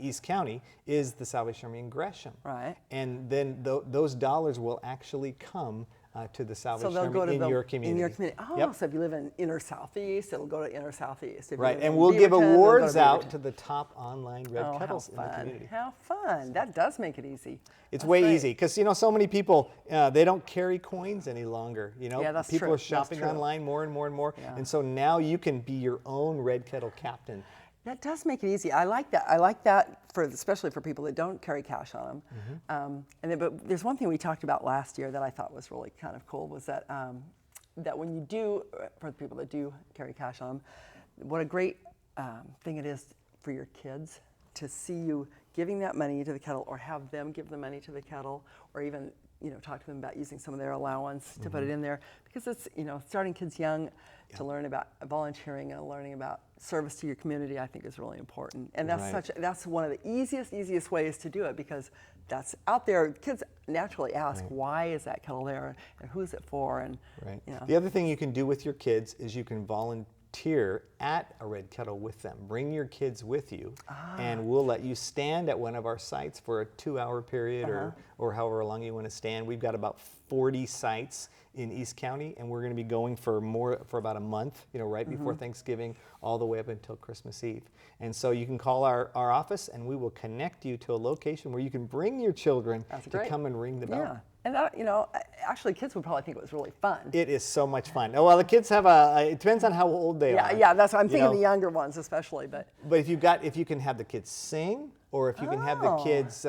East County, is the Salvation Army in Gresham. Right. And then those dollars will actually come to the Salvation they'll Army go to in your community. In your community. Oh, so if you live in inner Southeast, it'll go to inner Southeast. If you Right, live and in we'll give Beaverton, it'll go awards to out Beaverton. to the top online Red Kettles in the community. How fun. That does make it easy. It's That's way great. easy because, you know, so many people, they don't carry coins any longer. You know, Yeah, that's people true. are shopping That's true. online more and more and more. Yeah. And so now you can be your own Red Kettle captain. That does make it easy. I like that. I like that especially for people that don't carry cash on them. But there's one thing we talked about last year that I thought was really kind of cool was that that when you do, for the people that do carry cash on them, what a great thing it is for your kids to see you giving that money to the kettle, or have them give the money to the kettle, or even talk to them about using some of their allowance to put it in there, because it's starting kids young to learn about volunteering and learning about service to your community, I think is really important. And that's one of the easiest ways to do it, because that's out there. Kids naturally ask, why is that kettle there and who's it for? And The other thing you can do with your kids is you can volunteer at a Red Kettle with them. Bring your kids with you, and we'll let you stand at one of our sites for a 2-hour period or however long you want to stand. We've got about 40 sites in East County, and we're going to be going for about a month, right before Thanksgiving, all the way up until Christmas Eve. And so you can call our office, and we will connect you to a location where you can bring your children to come and ring the bell. Yeah. And that, actually kids would probably think it was really fun. It is so much fun. Oh, well, the kids have it depends on how old they are. Yeah, that's what I'm thinking, the younger ones especially. But if you can have the kids sing, or if you can have the kids,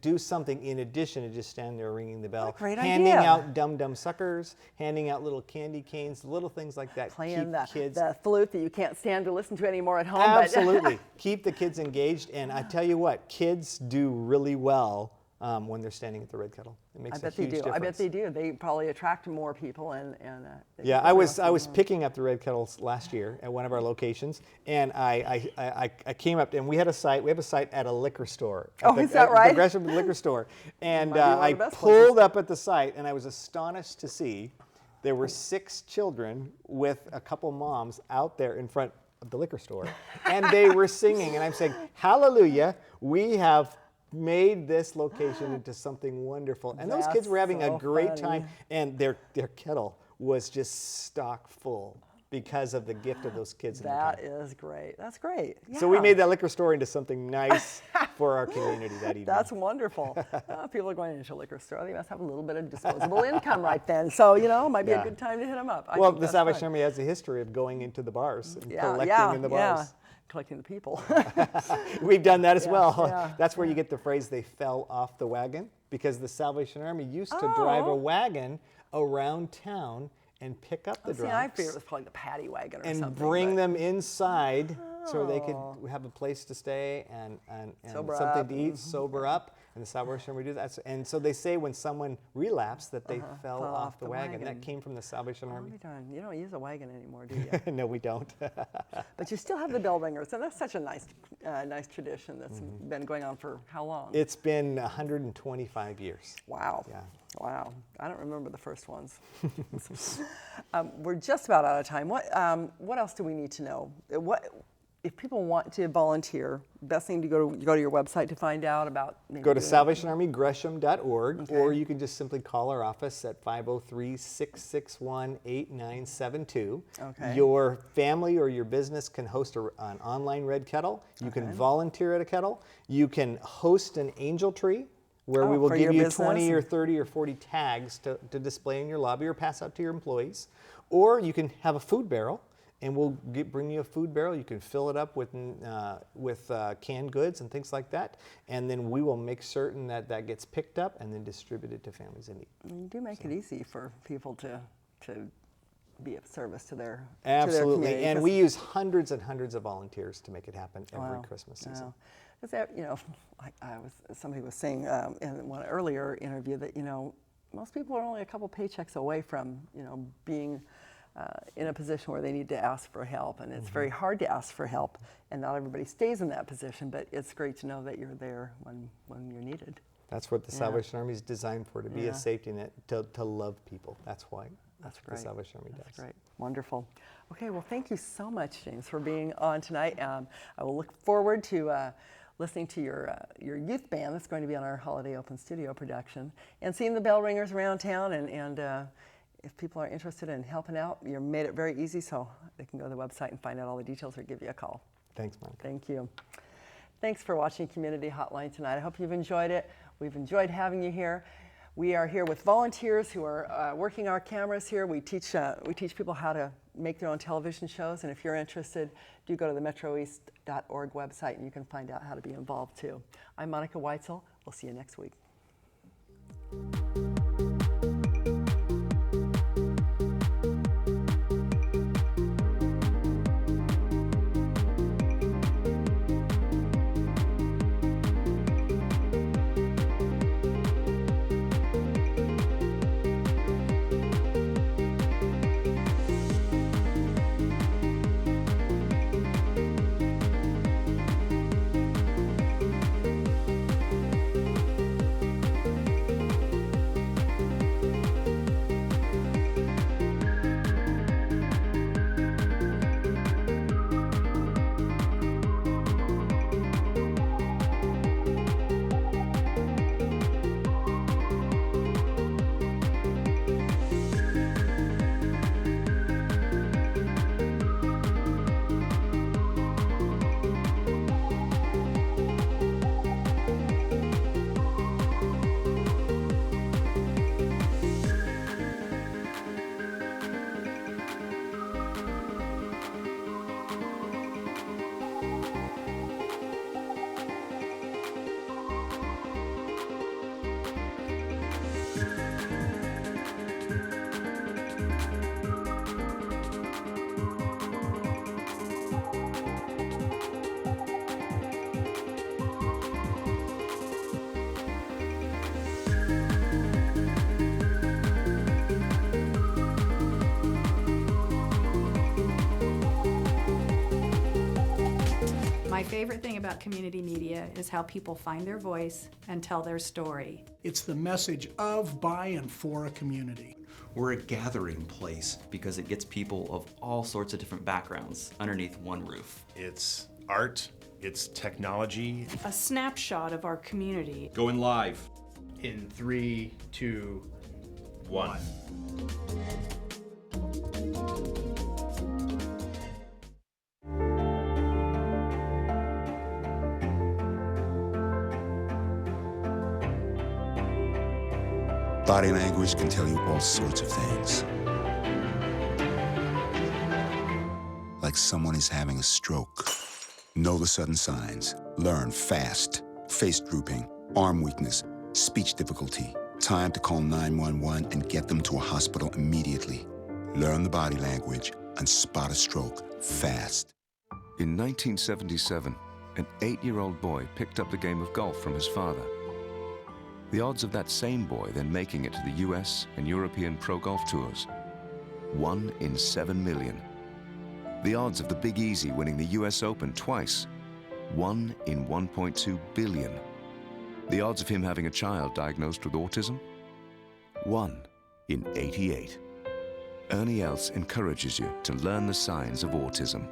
do something in addition to just stand there ringing the bell. What a great handing idea. out dum-dum suckers, handing out little candy canes, little things like that. Playing Keep the flute that you can't stand to listen to anymore at home. Absolutely. Keep the kids engaged. And I tell you what, kids do really well when they're standing at the Red Kettle. It makes a huge difference. I bet they do. They probably attract more people. Yeah, I was picking up the Red Kettles last year at one of our locations, and I came up, and we have a site at a liquor store. Is that right? The Gresham liquor store. And I pulled up at the site, and I was astonished to see there were 6 children with a couple moms out there in front of the liquor store, and they were singing, and I'm saying, hallelujah, we have made this location into something wonderful. And those kids were having a great time, and their kettle was just stock full because of the gift of those kids. That is great. That's great. Yeah. So we made that liquor store into something nice for our community that evening. That's wonderful. People are going into a liquor store. They must have a little bit of disposable income right then. So, it might be a good time to hit them up. Well, the Salvation Army has a history of going into the bars and collecting in the bars. Collecting the people. We've done that as well. Yeah. That's where you get the phrase, they fell off the wagon, because the Salvation Army used to drive a wagon around town and pick up the drunks. I figured it was probably the paddy wagon or something. And bring them inside so they could have a place to stay and something to eat, sober up. And the Salvation Army do that. And so they say when someone relapsed that they fell off the wagon. That came from the Salvation Army. You don't use a wagon anymore, do you? No, we don't. But you still have the bell ringers, and that's such a nice tradition that's been going on for how long? It's been 125 years. Wow. Yeah. Wow. I don't remember the first ones. We're just about out of time. What else do we need to know? If people want to volunteer, best thing to go to your website to find out about. Go to salvationarmygresham.org, or you can just simply call our office at 503-661-8972. Okay. Your family or your business can host an online Red Kettle. You can volunteer at a kettle. You can host an angel tree, where we will for give your you 20 business? or 30 or 40 tags to display in your lobby or pass out to your employees. Or you can have a food barrel, and we'll bring you a food barrel. You can fill it up with canned goods and things like that, and then we will make certain that that gets picked up and then distributed to families in need. You do make it easy for people to be of service to their Absolutely, to their community. and we use hundreds and hundreds of volunteers to make it happen every Christmas season. Wow. Is that, somebody was saying in one earlier interview that most people are only a couple paychecks away from being in a position where they need to ask for help, and it's very hard to ask for help, and not everybody stays in that position. But it's great to know that you're there when you're needed. That's what the Salvation Army is designed for, to be a safety net, to love people. That's why. That's great. The Salvation Army does. That's great. Wonderful. Okay, well, thank you so much, James, for being on tonight. I will look forward to listening to your youth band that's going to be on our Holiday Open Studio production, and seeing the bell ringers around town. And if people are interested in helping out, you made it very easy, so they can go to the website and find out all the details or give you a call. Thanks, Monica. Thank you. Thanks for watching Community Hotline tonight. I hope you've enjoyed it. We've enjoyed having you here. We are here with volunteers who are working our cameras here. We teach people how to make their own television shows, and if you're interested, do go to the MetroEast.org website and you can find out how to be involved too. I'm Monica Weitzel. We'll see you next week. My favorite thing about community media is how people find their voice and tell their story. It's the message of, by, and for a community. We're a gathering place because it gets people of all sorts of different backgrounds underneath one roof. It's art, it's technology. A snapshot of our community. Going live. In 3, 2, 1. Body language can tell you all sorts of things. Like someone is having a stroke. Know the sudden signs. Learn fast. Face drooping, arm weakness, speech difficulty. Time to call 911 and get them to a hospital immediately. Learn the body language and spot a stroke fast. In 1977, an 8-year-old boy picked up the game of golf from his father. The odds of that same boy then making it to the US and European Pro Golf Tours, 1 in 7 million. The odds of the Big Easy winning the US Open twice, 1 in 1.2 billion. The odds of him having a child diagnosed with autism, 1 in 88. Ernie Els encourages you to learn the signs of autism.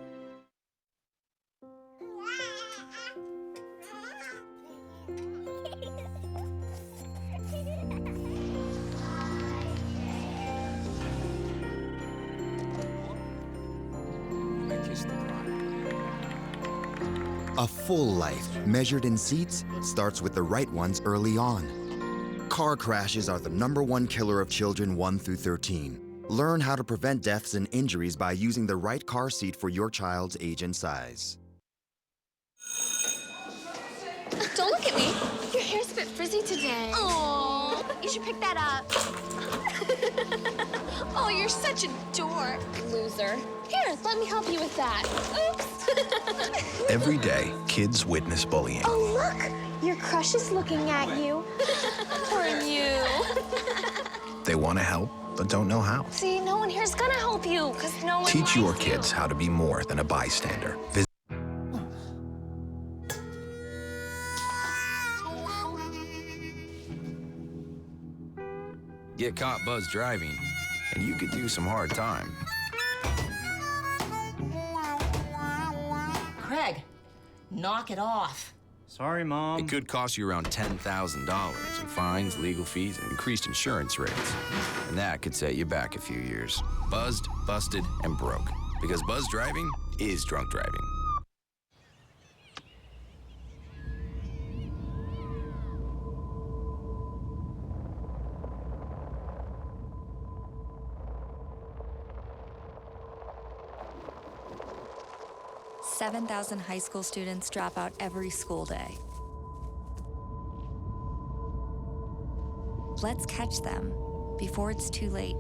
A full life, measured in seats, starts with the right ones early on. Car crashes are the #1 killer of children 1 through 13. Learn how to prevent deaths and injuries by using the right car seat for your child's age and size. Don't look at me. Your hair's a bit frizzy today. Oh, you should pick that up. Oh, you're such a dork. Loser. Here, let me help you with that. Oops. Every day, kids witness bullying. Oh, look. Your crush is looking at you. Poor you. They want to help, but don't know how. See, no one here's gonna help you, because no one Teach your likes you. kids how to be more than a bystander. Get caught buzz driving, and you could do some hard time. Craig, knock it off. Sorry, Mom. It could cost you around $10,000 in fines, legal fees, and increased insurance rates. And that could set you back a few years. Buzzed, busted, and broke. Because buzz driving is drunk driving. $7,000 high school students drop out every school day. Let's catch them before it's too late.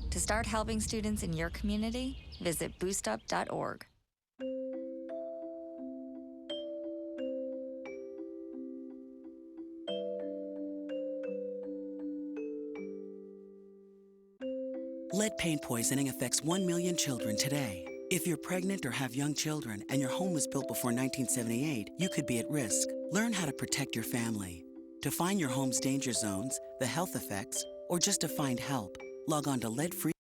To start helping students in your community, visit boostup.org. Lead paint poisoning affects 1 million children today. If you're pregnant or have young children and your home was built before 1978, you could be at risk. Learn how to protect your family. To find your home's danger zones, the health effects, or just to find help, log on to leadfree.